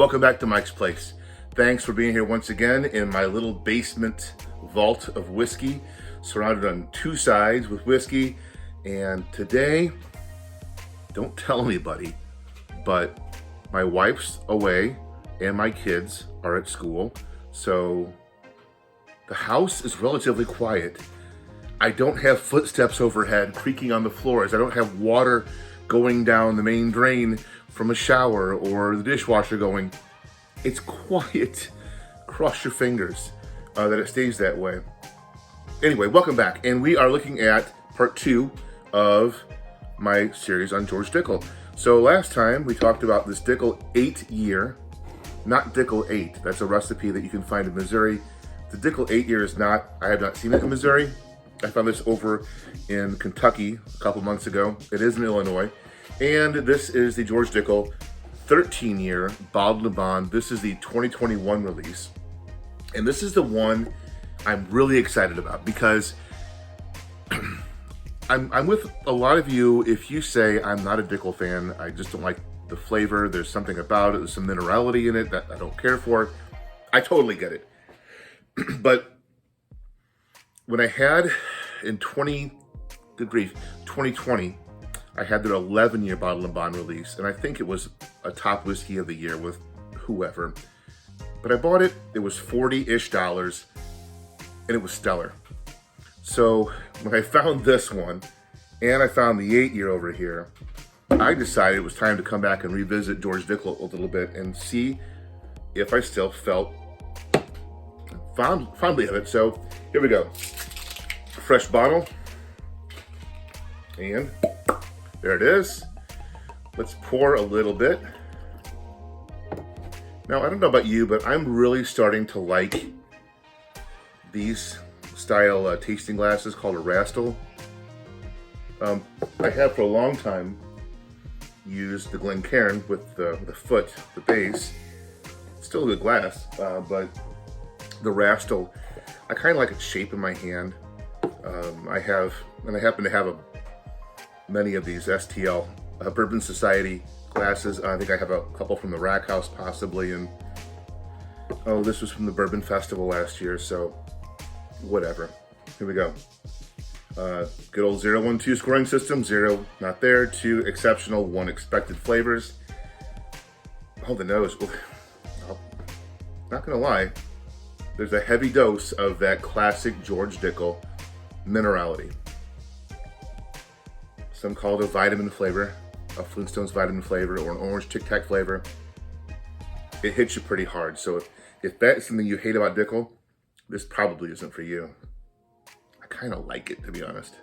welcome back to Mike's Place. Thanks for being here once again in my little basement vault of whiskey, surrounded on two sides with whiskey. And today, don't tell anybody, but my wife's away and my kids are at school, so the house is relatively quiet. I don't have footsteps overhead creaking on the floors. I don't have water going down the main drain from a shower or the dishwasher going. It's quiet. Cross your fingers that it stays that way. Anyway, welcome back. And we are looking at part 2 of my series on George Dickel. So last time we talked about this Dickel 8-year, not Dickel 8. That's a recipe that you can find in Missouri. The Dickel 8-year is not, I have not seen it in Missouri. I found this over in Kentucky a couple months ago. It is in Illinois. And this is the George Dickel 13-year bottled and bond. This is the 2021 release. And this is the one I'm really excited about because I'm with a lot of you. If you say I'm not a Dickel fan, I just don't like the flavor, there's something about it, there's some minerality in it that I don't care for, I totally get it. But when I had in 2020, I had their 11-year bottle and bond release, and I think it was a top whiskey of the year with whoever. But I bought it, it was $40-ish, and it was stellar. So when I found this one, and I found the 8-year over here, I decided it was time to come back and revisit George Dickel a little bit and see if I still felt fondly of it. So here we go. Fresh bottle. And there it is. Let's pour a little bit. Now, I don't know about you, but I'm really starting to like these style tasting glasses called a Rastel. I have for a long time used the Glencairn with the foot, the base. Still a good glass, but the Rastel, I kind of like its shape in my hand. I happen to have many of these STL Bourbon Society glasses. I think I have a couple from the Rack House possibly, and this was from the Bourbon Festival last year, so whatever. Here we go. Good old 0, 1, 2 scoring system. 0 not there, 2 exceptional, 1 expected flavors. Oh, the nose. Oh, not gonna lie, there's a heavy dose of that classic George Dickel minerality. Some call it a vitamin flavor, a Flintstones vitamin flavor, or an orange Tic Tac flavor. It hits you pretty hard. So if that's something you hate about Dickel, this probably isn't for you. I kind of like it, to be honest.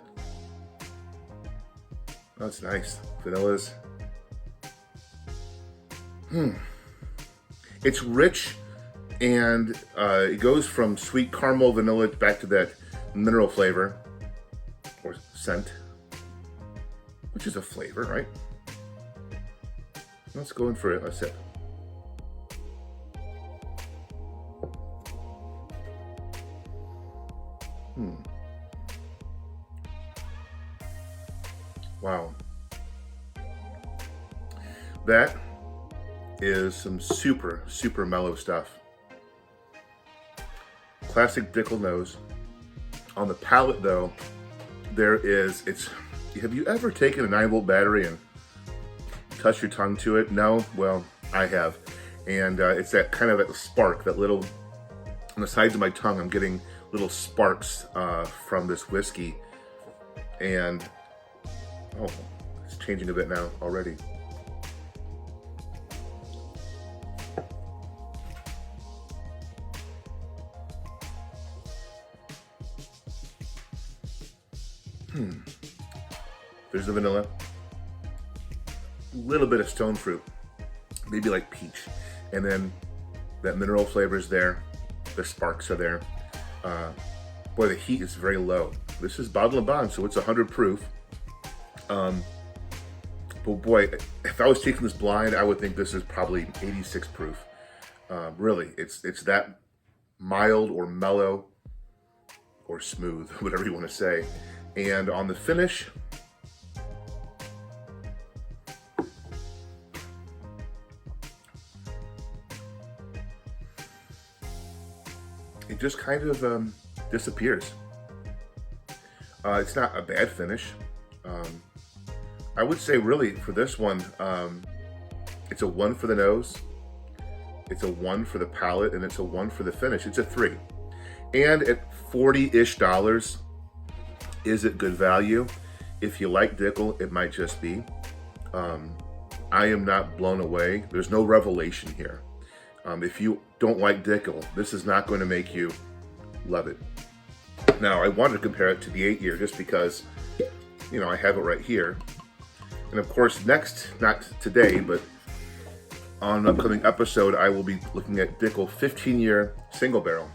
Oh, it's nice. Vanillas. It's rich, and it goes from sweet caramel vanilla back to that mineral flavor, or scent, which is a flavor, right? Let's go in for a sip. Wow. That is some super, super mellow stuff. Classic Dickel nose. On the palate though, have you ever taken a 9-volt battery and touched your tongue to it? No? Well, I have. And it's that kind of that spark, that little, on the sides of my tongue, I'm getting little sparks from this whiskey. And, oh, it's changing a bit now already. There's the vanilla, a little bit of stone fruit, maybe like peach, and then that mineral flavor is there, the sparks are there. Boy, the heat is very low. This is bottle and bond, so it's 100 proof. But boy, if I was taking this blind, I would think this is probably 86 proof. Really, it's that mild or mellow or smooth, whatever you want to say. And on the finish, just kind of disappears. It's not a bad finish. I would say really for this one, it's a 1 for the nose, it's a 1 for the palate, and it's a 1 for the finish. It's a 3. And at $40-ish, is it good value? If you like Dickel, it might just be. I am not blown away. There's no revelation here. If you don't like Dickel, this is not going to make you love it. Now, I wanted to compare it to the 8-year just because, you know, I have it right here. And of course, next, not today, but on an upcoming episode, I will be looking at Dickel 15-year single barrel.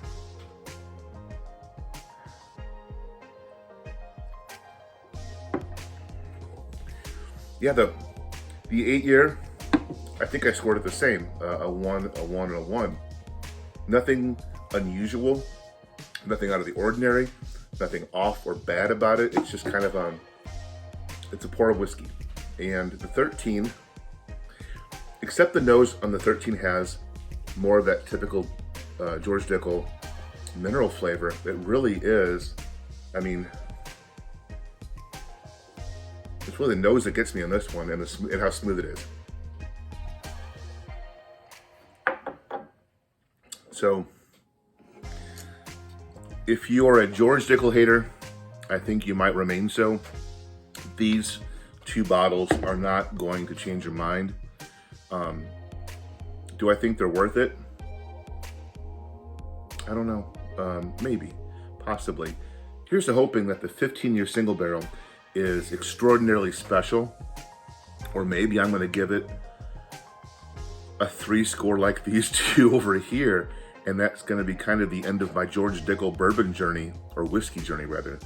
Yeah, the 8-year, I think I scored it the same, a 1, a 1, and a 1. Nothing unusual, nothing out of the ordinary, nothing off or bad about it. It's just kind of it's a pour of whiskey. And the 13, except the nose on the 13 has more of that typical George Dickel mineral flavor. It really is, I mean, it's really the nose that gets me on this one, and how smooth it is. So, if you are a George Dickel hater, I think you might remain so. These 2 bottles are not going to change your mind. Do I think they're worth it? I don't know. Maybe, possibly. Here's to hoping that the 15-year single barrel is extraordinarily special, or maybe I'm going to give it a 3 score like these 2 over here, and that's going to be kind of the end of my George Dickel bourbon journey, or whiskey journey rather,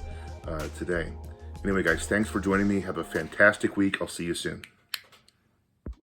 today. Anyway, guys, thanks for joining me. Have a fantastic week. I'll see you soon.